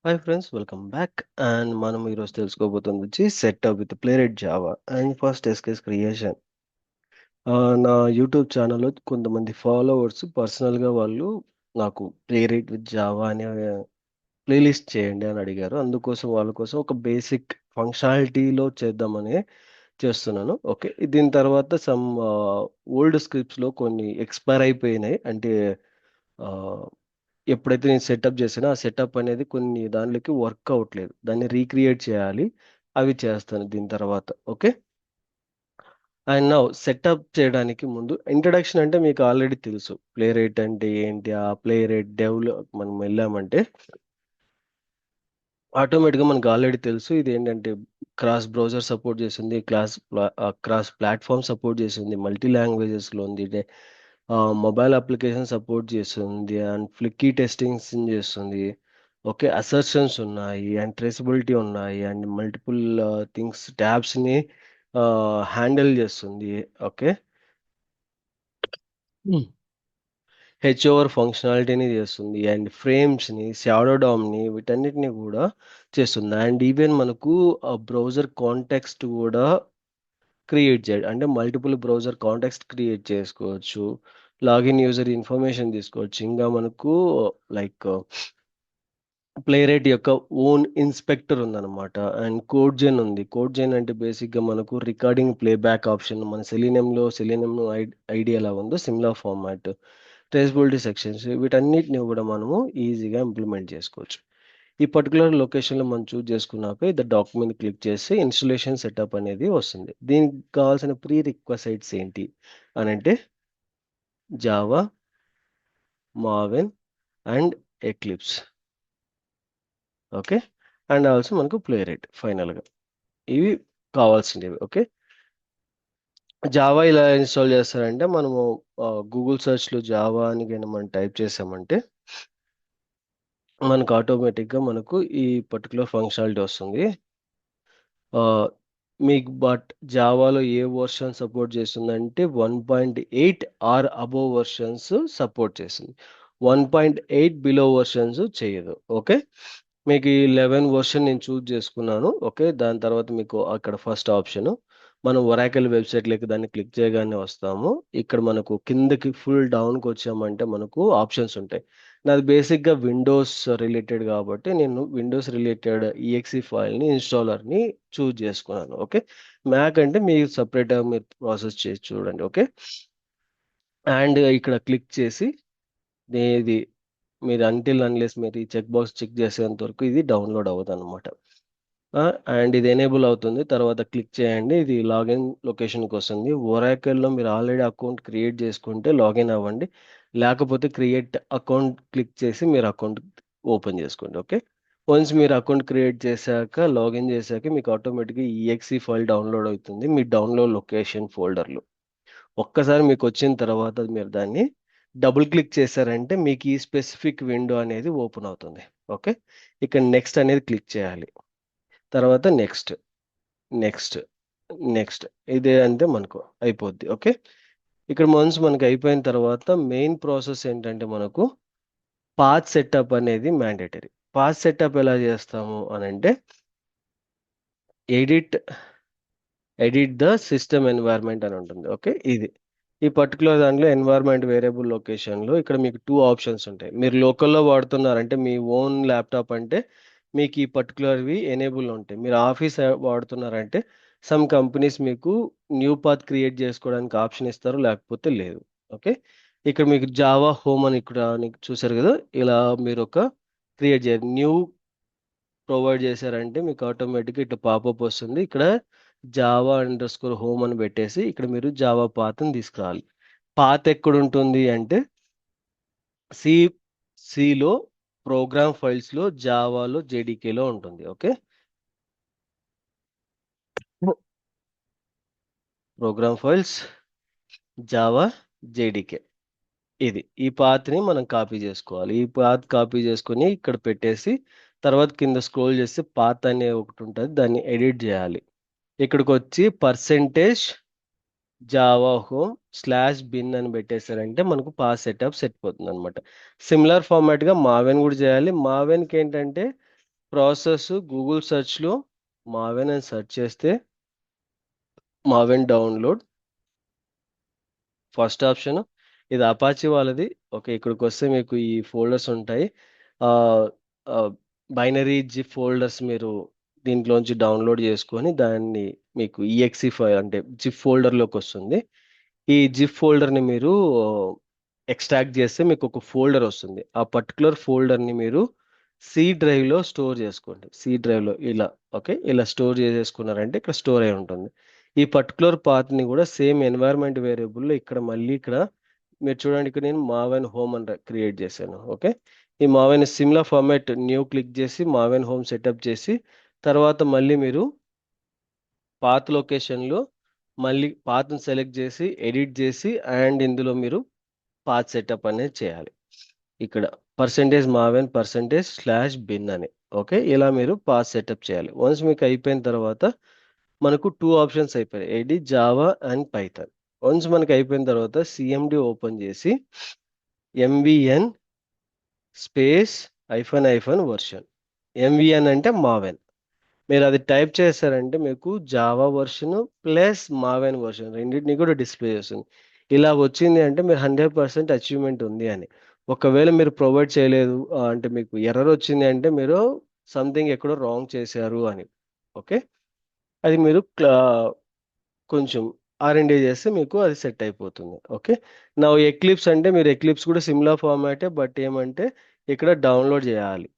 Hi friends, welcome back. And మనం ఈరోజు తెలుసుకోబోతుంది వచ్చి setup with Playwright Java and first ఎస్కేస్ క్రియేషన్. నా యూట్యూబ్ ఛానల్లో కొంతమంది ఫాలోవర్స్ పర్సనల్గా వాళ్ళు నాకు ప్లేరెట్ విత్ జావా అనే ప్లేలిస్ట్ చేయండి అని అడిగారు. అందుకోసం వాళ్ళ కోసం ఒక బేసిక్ ఫంక్షనాలిటీలో చేద్దామని చేస్తున్నాను. ఓకే, దీని తర్వాత సమ్ ఓల్డ్ స్క్రిప్ట్స్లో కొన్ని ఎక్స్పైర్ అయిపోయినాయి. అంటే ఆ, ఎప్పుడైతే నేను సెటప్ చేసానో ఆ సెటప్ అనేది కొన్ని దానిలోకి వర్క్ అవ్వట్లేదు, దాన్ని రీక్రియేట్ చేయాలి. అవి చేస్తాను దీని తర్వాత. ఓకే, అండ్ నౌ సెటప్ చేయడానికి ముందు ఇంట్రడక్షన్ అంటే మీకు ఆల్రెడీ తెలుసు. ప్లే రేట్ అంటే ఏంటి, ఆ ప్లే రేట్ డెవ్లో మనం వెళ్ళామంటే ఆటోమేటిక్గా మనకు ఆల్రెడీ తెలుసు. ఇది ఏంటంటే క్రాస్ బ్రౌజర్ సపోర్ట్ చేస్తుంది, క్రాస్ ప్లాట్ఫామ్ సపోర్ట్ చేస్తుంది, మల్టీ లాంగ్వేజెస్లో ఉంది, మొబైల్ అప్లికేషన్ సపోర్ట్ చేస్తుంది, అండ్ ఫ్లిక్కీ టెస్టింగ్స్ చేస్తుంది. ఓకే, అసర్షన్స్ ఉన్నాయి, అండ్ ట్రేసబిలిటీ ఉన్నాయి, అండ్ మల్టిపుల్ థింగ్స్ ట్యాబ్స్ని హ్యాండిల్ చేస్తుంది. ఓకే, హెచ్ ఓవర్ ఫంక్షనాలిటీని చేస్తుంది, అండ్ ఫ్రేమ్స్ని, షాడో డామ్ని, వీటన్నిటిని కూడా చేస్తుంది. అండ్ ఈవెన్ మనకు బ్రౌజర్ కాంటెక్స్ట్ కూడా క్రియేట్ చేయడం, అంటే మల్టిపుల్ బ్రౌజర్ కాంటెక్స్ట్ క్రియేట్ చేసుకోవచ్చు, లాగిన్ యూజర్ ఇన్ఫర్మేషన్ తీసుకోవచ్చు. ఇంకా మనకు లైక్ ప్లేరైట్ యొక్క ఓన్ ఇన్స్పెక్టర్ ఉందన్నమాట. అండ్ కోడ్ జెన్ ఉంది. కోడ్ జెన్ అంటే బేసిక్గా మనకు రికార్డింగ్ ప్లేబ్యాక్ ఆప్షన్, మన సెలీనియం ఐడి ఎలా ఉందో సిమిలర్ ఫార్మాట్, ట్రేసబిలిటీ సెక్షన్స్, వీటన్నిటిని కూడా మనము ఈజీగా ఇంప్లిమెంట్ చేసుకోవచ్చు. ఈ పర్టికులర్ లొకేషన్లో మనం చూస్ చేసుకున్నాక ఇది డాక్యుమెంట్ క్లిక్ చేసి ఇన్స్టలేషన్ సెటప్ అనేది వస్తుంది. దీనికి కావాల్సిన ప్రీ రిక్వెసైట్స్ ఏంటి అని అంటే Java, Maven and eclipse. Okay, and also మనకు ప్లే రేట్ ఫైనల్గా. ఇవి కావాల్సినవి. ఓకే, జావా ఇలా ఇన్స్టాల్ చేస్తారంటే మనము గూగుల్ సెర్చ్లో జావా అని కానీ మనం టైప్ చేసామంటే మనకు ఆటోమేటిక్గా మనకు ఈ పర్టికులర్ ఫంక్షనాలిటీ వస్తుంది. ఆ, మీకు బట్ జావాలో ఏ వర్షన్ సపోర్ట్ చేస్తుందంటే 1.8 ఆర్ అబోవ్ వర్షన్స్ సపోర్ట్ చేస్తుంది. 1.8 బిలో వర్షన్స్ చేయదు. ఓకే, మీకు ఈ 11 వర్షన్ నేను చూస్ చేసుకున్నాను. ఓకే, దాని తర్వాత మీకు అక్కడ ఫస్ట్ ఆప్షన్ మనం ఒరాకిల్ వెబ్సైట్లోకి దాన్ని క్లిక్ చేయగానే వస్తాము. ఇక్కడ మనకు కిందకి ఫుల్ డౌన్కి వచ్చామంటే మనకు ఆప్షన్స్ ఉంటాయి. నాది బేసిక్గా విండోస్ రిలేటెడ్ కాబట్టి నేను విండోస్ రిలేటెడ్ ఈఎక్సి ఫైల్ని ఇన్స్టాలర్ని చూజ్ చేసుకున్నాను. ఓకే, మ్యాక్ అంటే మీరు సపరేట్గా మీరు ప్రాసెస్ చేసి చూడండి. ఓకే, అండ్ ఇక్కడ క్లిక్ చేసి ఇది మీరు అంటిల్ అన్లెస్ మీరు ఈ చెక్ బాక్స్ చెక్ చేసేంత వరకు ఇది డౌన్లోడ్ అవ్వదు అనమాట. అండ్ ఇది ఎనేబుల్ అవుతుంది. తర్వాత క్లిక్ చేయండి, ఇది లాగిన్ లొకేషన్కి వస్తుంది. ఒరాకిల్లో మీరు ఆల్రెడీ అకౌంట్ క్రియేట్ చేసుకుంటే లాగిన్ అవ్వండి, లేకపోతే క్రియేట్ అకౌంట్ క్లిక్ చేసి మీరు అకౌంట్ ఓపెన్ చేసుకోండి. ఓకే, వన్స్ మీరు అకౌంట్ క్రియేట్ చేశాక లాగిన్ చేశాక మీకు ఆటోమేటిక్గా ఈఎక్సి ఫైల్ డౌన్లోడ్ అవుతుంది మీ డౌన్లోడ్ లొకేషన్ ఫోల్డర్లో. ఒక్కసారి మీకు వచ్చిన తర్వాత మీరు దాన్ని డబుల్ క్లిక్ చేశారంటే మీకు ఈ స్పెసిఫిక్ విండో అనేది ఓపెన్ అవుతుంది. ఓకే, ఇక్కడ నెక్స్ట్ అనేది క్లిక్ చేయాలి. తర్వాత నెక్స్ట్, నెక్స్ట్, నెక్స్ట్, ఇదే అంటే మనకు అయిపోద్ది. ఓకే, ఇక్కడ వన్స్ మనకి అయిపోయిన తర్వాత మెయిన్ ప్రాసెస్ ఏంటంటే మనకు పాత్ సెటప్ అనేది మ్యాండేటరీ. పాత్ సెటప్ ఎలా చేస్తాము అని అంటే edit edit the system environment అని ఉంటుంది. ఓకే, ఇది ఈ పర్టికులర్ దాంట్లో ఎన్వైర్న్మెంట్ వేరియబుల్ లొకేషన్లో ఇక్కడ మీకు టూ ఆప్షన్స్ ఉంటాయి. మీరు లోకల్లో వాడుతున్నారంటే మీ ఓన్ ల్యాప్టాప్ అంటే మీకు ఈ పర్టికులర్వి ఎనేబుల్ ఉంటాయి. మీరు ఆఫీస్ వాడుతున్నారంటే సమ్ కంపెనీస్ మీకు న్యూ పాత్ క్రియేట్ చేసుకోవడానికి ఆప్షన్ ఇస్తారు, లేకపోతే లేదు. ఓకే, ఇక్కడ మీకు జావా హోమ్ అని ఇక్కడ చూసారు కదా, ఇలా మీరు ఒక క్రియేట్ చేయాలి. న్యూ ప్రొవైడ్ చేశారంటే మీకు ఆటోమేటిక్గా ఇట్లా పాపప్ వస్తుంది. ఇక్కడ జావా అండర్ స్కోర్ హోమ్ అని పెట్టేసి ఇక్కడ మీరు జావా పాత్ని తీసుకురావాలి. పాత్ ఎక్కడ ఉంటుంది అంటే సి సిలో ప్రోగ్రామ్ ఫైల్స్లో జావాలో జేడీకేలో ఉంటుంది. Okay, programme files Java JDK, ఇది ఈ పాత్ని మనం కాపీ చేసుకోవాలి. ఈ పాత్ కాపీ చేసుకొని ఇక్కడ పెట్టేసి తర్వాత కింద స్క్రోల్ చేస్తే పాత్ అనే ఒకటి ఉంటుంది, దాన్ని ఎడిట్ చేయాలి. ఇక్కడికి వచ్చి percentage Java home slash bin అని పెట్టేశారంటే మనకు సెట్ పోతుంది అనమాట. సిమిలర్ ఫార్మాట్గా మావెన్ కూడా చేయాలి. మావెన్కి ఏంటంటే ప్రాసెస్ గూగుల్ సెర్చ్లో మావెన్ అని సెర్చ్ చేస్తే మావెన్ డౌన్లోడ్ ఫస్ట్ ఆప్షన్. ఇది అపాచీ వాళ్ళది. ఓకే, ఇక్కడికి వస్తే మీకు ఈ ఫోల్డర్స్ ఉంటాయి. బైనరీ జిప్ ఫోల్డర్స్ మీరు దీంట్లోంచి డౌన్లోడ్ చేసుకొని దాన్ని మీకు ఈఎక్సి ఫైల్ అంటే జిప్ ఫోల్డర్లోకి వస్తుంది. ఈ జిప్ ఫోల్డర్ని మీరు ఎక్స్ట్రాక్ట్ చేస్తే మీకు ఒక ఫోల్డర్ వస్తుంది. ఆ పర్టికులర్ ఫోల్డర్ని మీరు సి డ్రైవ్లో స్టోర్ చేసుకోండి. సి డ్రైవ్లో ఇలా, ఓకే, ఇలా స్టోర్ చేసేసుకున్నారంటే ఇక్కడ స్టోర్ అయి ఉంటుంది. ఈ పర్టికులర్ పాత్ని కూడా సేమ్ ఎన్వైర్న్మెంట్ వేరియబుల్లో ఇక్కడ మళ్ళీ ఇక్కడ మీరు చూడండి, ఇక్కడ నేను మావెన్ హోమ్ అని క్రియేట్ చేశాను. ఓకే, ఈ మావెన్ సిమ్లా ఫార్మాట్ న్యూ క్లిక్ చేసి మావెన్ హోమ్ సెటప్ చేసి తర్వాత మళ్ళీ మీరు పాత్ లొకేషన్లో మళ్ళీ పాత్ని సెలెక్ట్ చేసి ఎడిట్ చేసి అండ్ ఇందులో మీరు పాత్ సెటప్ అనేది చేయాలి. ఇక్కడ %maven%/bin అని. ఓకే, ఇలా మీరు పాత్ సెటప్ చేయాలి. వన్స్ మీకు అయిపోయిన తర్వాత మనకు టూ ఆప్షన్స్ అయిపోయాయి, edit Java and Python. Once మనకి అయిపోయిన తర్వాత సిఎండి ఓపెన్ చేసి MVN space hyphen version, MVN అంటే మావెన్, మీరు అది టైప్ చేశారంటే మీకు Java version plus Maven version రెండింటిని కూడా డిస్ప్లే చేస్తుంది. ఇలా వచ్చింది అంటే మీరు 100% అచీవ్మెంట్ ఉంది అని. ఒకవేళ మీరు ప్రొవైడ్ చేయలేదు అంటే మీకు ఎర్రర్ వచ్చింది అంటే మీరు సంథింగ్ ఎక్కడో రాంగ్ చేశారు అని. ఓకే, అది మీరు కొంచెం R&D చేస్తే మీకు అది సెట్ అయిపోతుంది. ఓకే, నా ఎక్లిప్స్ అంటే మీరు ఎక్లిప్స్ కూడా సిమిలర్ ఫార్మాటే, బట్ ఏమంటే ఇక్కడ డౌన్లోడ్ చేయాలి.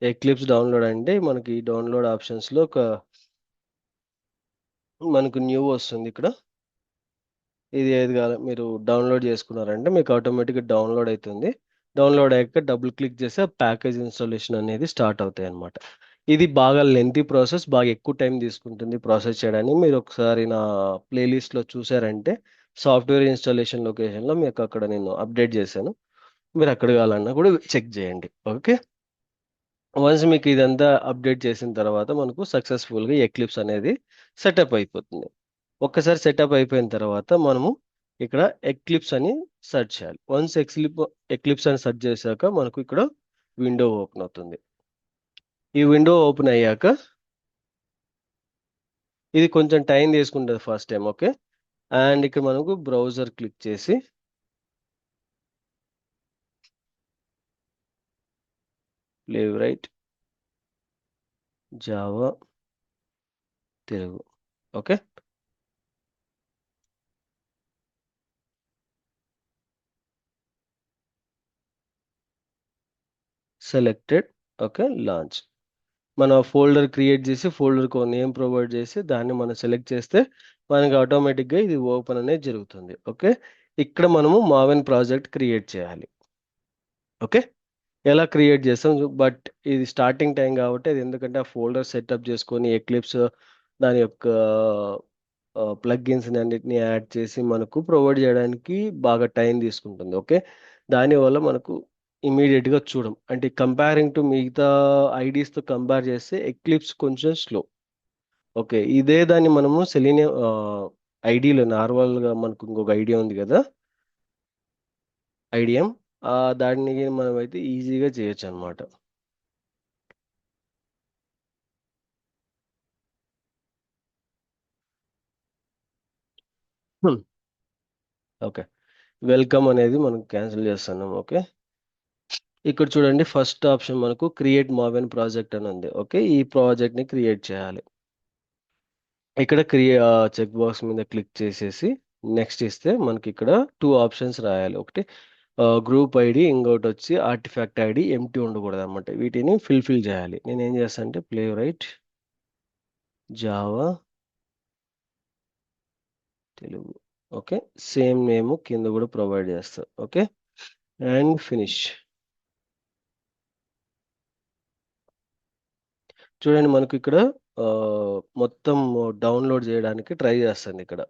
ఎక్లిప్స్ డౌన్లోడ్ అంటే మనకి డౌన్లోడ్ ఆప్షన్స్లో ఒక మనకు న్యూ వస్తుంది ఇక్కడ. ఇది ఏది కాదు, మీరు డౌన్లోడ్ చేసుకున్నారంటే మీకు ఆటోమేటిక్గా డౌన్లోడ్ అవుతుంది. డౌన్లోడ్ అయ్యాక డబుల్ క్లిక్ చేస్తే ప్యాకేజ్ ఇన్స్టాలేషన్ అనేది స్టార్ట్ అవుతాయి అన్నమాట. ఇది బాగా లెంతీ ప్రాసెస్, బాగా ఎక్కువ టైం తీసుకుంటుంది ప్రాసెస్ చేయడానికి. మీరు ఒకసారి నా ప్లేలిస్ట్లో చూసారంటే సాఫ్ట్వేర్ ఇన్స్టాలేషన్ లొకేషన్లో మీకు అక్కడ నేను అప్డేట్ చేశాను. మీరు అక్కడ కావాలన్నా కూడా చెక్ చేయండి. ఓకే, వన్స్ మీకు ఇదంతా అప్డేట్ చేసిన తర్వాత మనకు సక్సెస్ఫుల్గా ఎక్లిప్స్ అనేది సెటప్ అయిపోతుంది. ఒక్కసారి సెటప్ అయిపోయిన తర్వాత మనము ఇక్కడ ఎక్లిప్స్ అని సెర్చ్ చేయాలి. వన్స్ ఎక్లిప్స్ అని సెర్చ్ చేశాక మనకు ఇక్కడ విండో ఓపెన్ అవుతుంది. ఈ విండో ఓపెన్ అయ్యాక ఇది కొంచెం టైం తీసుకుంటుంది ఫస్ట్ టైం. ఓకే, అండ్ ఇక్కడ మనకు బ్రౌజర్ క్లిక్ చేసి Playwright Java Telugu. Okay, selected. Okay, launch. మన ఫోల్డర్ క్రియేట్ చేసి ఫోల్డర్కి ఒక నేమ్ ప్రొవైడ్ చేసి దాన్ని మనం సెలెక్ట్ చేస్తే మనకి ఆటోమేటిక్గా ఇది ఓపెన్ అనేది జరుగుతుంది. ఓకే, ఇక్కడ మనము మావెన్ ప్రాజెక్ట్ క్రియేట్ చేయాలి. ఓకే, ఎలా క్రియేట్ చేస్తాం, బట్ ఇది స్టార్టింగ్ టైం కాబట్టి అది ఎందుకంటే ఆ ఫోల్డర్ సెటప్ చేసుకొని ఎక్లిప్స్ దాని యొక్క ప్లగ్గిన్స్ అన్నిటిని యాడ్ చేసి మనకు ప్రొవైడ్ చేయడానికి బాగా టైం తీసుకుంటుంది. ఓకే, దానివల్ల మనకు ఇమీడియట్గా చూడం అంటే కంపేరింగ్ టు మిగతా ఐడీస్తో కంపేర్ చేస్తే ఎక్లిప్స్ కొంచెం స్లో. ఓకే, ఇదే దాన్ని మనము సెలీనియం ఐడిలో నార్మల్గా మనకు ఇంకొక ఐడియా ఉంది కదా, ఐడియం, దాన్ని మనం అయితే ఈజీగా చేయొచ్చు అనమాట. ఓకే, వెల్కమ్ అనేది మనం క్యాన్సిల్ చేస్తున్నాం. ఓకే, ఇక్కడ చూడండి ఫస్ట్ ఆప్షన్ మనకు క్రియేట్ మావెన్ ప్రాజెక్ట్ అని ఉంది. ఓకే, ఈ ప్రాజెక్ట్ని క్రియేట్ చేయాలి. ఇక్కడ చెక్ బాక్స్ మీద క్లిక్ చేసేసి నెక్స్ట్ ఇస్తే మనకి ఇక్కడ టూ ఆప్షన్స్ రాయాలి. ఒకటి గ్రూప్ ఐడి, ఇంకోటి వచ్చి ఆర్టిఫాక్ట్ ఐడి ఎంటీ ఉండకూడదు అనమాట. వీటిని ఫిల్ చేయాలి. నేను ఏం చేస్తాను అంటే play right Java Telugu. Okay, same name కింద కూడా ప్రొవైడ్ చేస్తా. Okay, and finish. చూడండి మనకు ఇక్కడ ఆ, మొత్తం డౌన్లోడ్ చేయడానికి ట్రై చేస్తుంది ఇక్కడ.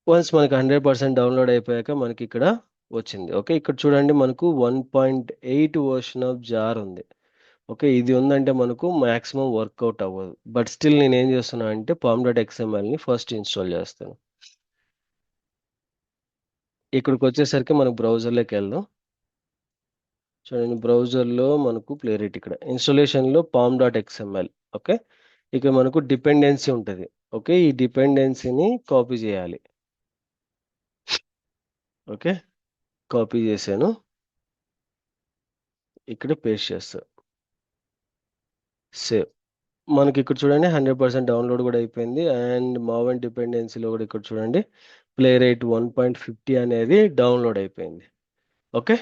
వన్స్ మనకి 100% డౌన్లోడ్ అయిపోయాక మనకి ఇక్కడ వచ్చింది. ఓకే, ఇక్కడ చూడండి మనకు 1.8 వర్షన్ ఆఫ్ జార్ ఉంది. ఓకే, ఇది ఉందంటే మనకు మాక్సిమం వర్కౌట్ అవ్వదు. బట్ స్టిల్ నేను ఏం చేస్తున్నా అంటే pom.xmlని ఫస్ట్ ఇన్స్టాల్ చేస్తాను. ఇక్కడికి వచ్చేసరికి మనకు బ్రౌజర్లోకి వెళ్దాం. చూడండి, బ్రౌజర్లో మనకు ప్లే రేట్ ఇక్కడ ఇన్స్టాలేషన్లో pom.xml. ఓకే, ఇక మనకు డిపెండెన్సీ ఉంటుంది. ఓకే, ఈ డిపెండెన్సీని కాపీ చేయాలి. ఓకే, కాపీ చేశాను, ఇక్కడ పేస్ట్ చేస్తా, సేవ్. మనకి ఇక్కడ చూడండి 100% డౌన్లోడ్ కూడా అయిపోయింది. అండ్ మావెన్ డిపెండెన్సీలో కూడా ఇక్కడ చూడండి ప్లే రేట్ 1.50 అనేది డౌన్లోడ్ అయిపోయింది. ఓకే,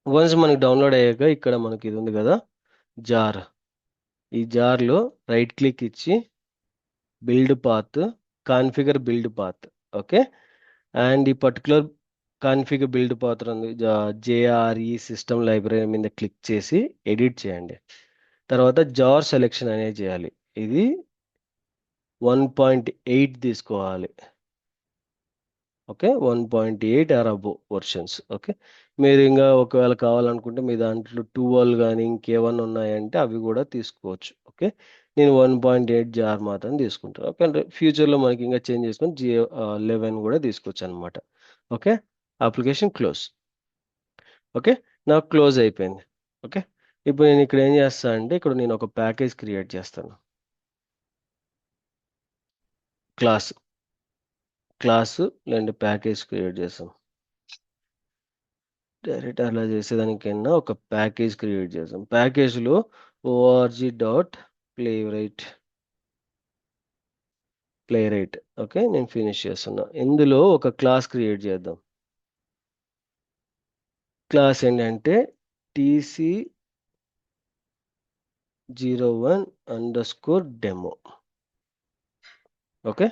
వన్స్ మనకి డౌన్లోడ్ అయ్యాక ఇక్కడ మనకి ఇది ఉంది కదా జార్, ఈ జార్లో రైట్ క్లిక్ ఇచ్చి build path, configure build path. Okay, and ఈ పర్టికులర్ కాన్ఫిగర్ బిల్డ్ పాత్ ఉంది జేఆర్ఈ సిస్టమ్ లైబ్రరీ మీద క్లిక్ చేసి ఎడిట్ చేయండి. తర్వాత జార్ సెలెక్షన్ అనేది చేయాలి. ఇది 1.8 తీసుకోవాలి. Okay, 1.8 or above versions. Okay, మీరు ఇంకా ఒకవేళ కావాలనుకుంటే మీ దాంట్లో 12 కానీ ఇంకేమన్నా ఉన్నాయంటే అవి కూడా తీసుకోవచ్చు. ఓకే, నేను 1.8 జార్ మాత్రం తీసుకుంటాను. ఓకే, అంటే ఫ్యూచర్లో మనకి ఇంకా చేంజ్ చేసుకొని G11 కూడా తీసుకోవచ్చు అనమాట. Okay, application close. ఓకే, నాకు క్లోజ్ అయిపోయింది. ఓకే, ఇప్పుడు నేను ఇక్కడ ఏం చేస్తాను అంటే ఇక్కడ నేను ఒక ప్యాకేజ్ క్రియేట్ చేస్తాను. క్లాస్ క్లాసు లేదంటే ప్యాకేజ్ క్రియేట్ చేస్తాం. డైరెక్ట్ అలా చేసేదానికైనా ఒక ప్యాకేజ్ క్రియేట్ చేస్తాం. ప్యాకేజ్లో org.playwright ప్లేరైట్. ఓకే, నేను ఫినిష్ చేస్తున్నా. ఇందులో ఒక క్లాస్ క్రియేట్ చేద్దాం. క్లాస్ ఏంటంటే tc01_demo. ఓకే,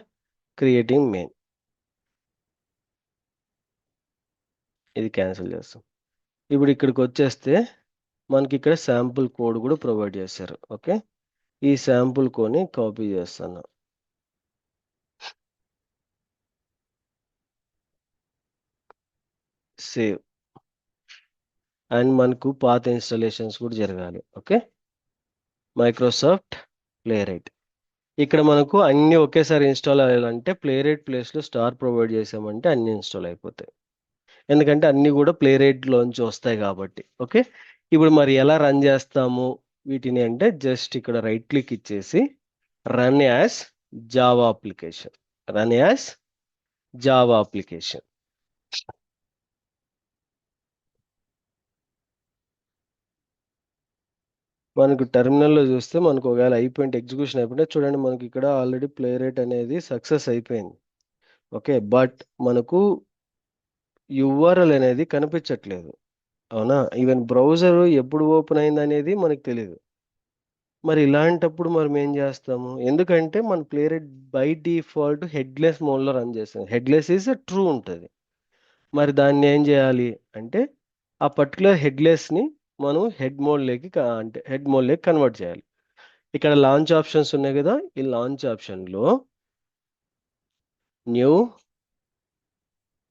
క్రియేటింగ్ మెయిన్, ఇది క్యాన్సిల్ చేస్తాం. ఇప్పుడు ఇక్కడికి వచ్చేస్తే మనకి ఇక్కడ శాంపుల్ కోడ్ కూడా ప్రొవైడ్ చేశారు. ఓకే, ఈ శాంపుల్ కోడ్ని కాపీ చేస్తాను, సేవ్. అండ్ మనకు పాత ఇన్స్టాలేషన్స్ కూడా జరగాలి. Okay, Microsoft ప్లేరైట్. ఇక్కడ మనకు అన్ని ఒకేసారి ఇన్స్టాల్ అవ్వాలంటే ప్లేరైట్ ప్లేస్లో స్టార్ ప్రొవైడ్ చేసామంటే అన్ని ఇన్స్టాల్ అయిపోతాయి. ఎందుకంటే అన్ని కూడా ప్లేరైట్లోంచి వస్తాయి కాబట్టి. ఓకే, ఇప్పుడు మరి ఎలా రన్ చేస్తాము వీటిని అంటే జస్ట్ ఇక్కడ రైట్ క్లిక్ ఇచ్చేసి run as Java application, run as Java application. మనకు టెర్మినల్లో చూస్తే మనకు ఒకవేళ అయిపోయింటే ఎగ్జిక్యూషన్ అయిపోయింటే చూడండి మనకి ఇక్కడ ఆల్రెడీ ప్లే రేట్ అనేది సక్సెస్ అయిపోయింది. ఓకే, బట్ మనకు యుఆర్ఎల్ అనేది కనిపించట్లేదు. అవునా, ఈవెన్ బ్రౌజర్ ఎప్పుడు ఓపెన్ అయింది అనేది మనకు తెలియదు. మరి ఇలాంటప్పుడు మనం ఏం చేస్తాము, ఎందుకంటే మన play rate by default headless మోడ్లో రన్ చేస్తుంది. హెడ్లెస్ ఈజ్ ట్రూ ఉంటుంది. మరి దాన్ని ఏం చేయాలి అంటే ఆ పర్టికులర్ హెడ్లెస్ని మనం హెడ్ మోడ్లోకి కన్వర్ట్ చేయాలి. ఇక్కడ లాంచ్ ఆప్షన్స్ ఉన్నాయి కదా, ఈ లాంచ్ ఆప్షన్లో new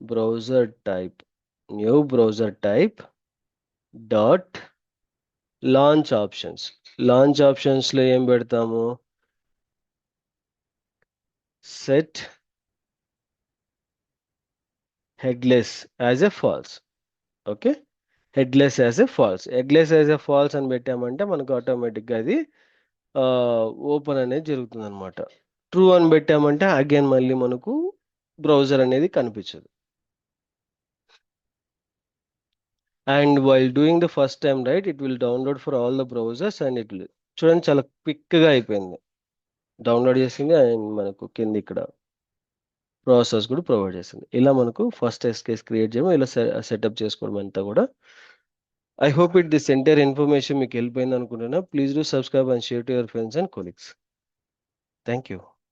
browser type, new browser type dot launch options. Launch ఆప్షన్స్లో ఏం పెడతాము, set headless as a false. Okay, headless as a false, headless as a false అని పెట్టామంటే మనకు ఆటోమేటిక్గా అది ఓపెన్ అనేది జరుగుతుంది అనమాట. ట్రూ అని పెట్టామంటే అగైన్ మళ్ళీ మనకు బ్రౌజర్ అనేది కనిపించదు. And while doing the first time right it will download for all the browsers and it will, చూడండి చాలా క్విక్గా అయిపోయింది, డౌన్లోడ్ చేసింది. అండ్ మనకు కింద ఇక్కడ ప్రాసెస్ కూడా ప్రొవైడ్ చేసింది. ఇలా మనకు ఫస్ట్ టెస్ట్ కేస్ క్రియేట్ చేయడం, ఇలా సెటప్ చేసుకోవడం అంతా కూడా. I hope this entire information మీకు హెల్ప్ అయింది అనుకుంటున్నా. Please do subscribe and share to your friends and colleagues. Thank you.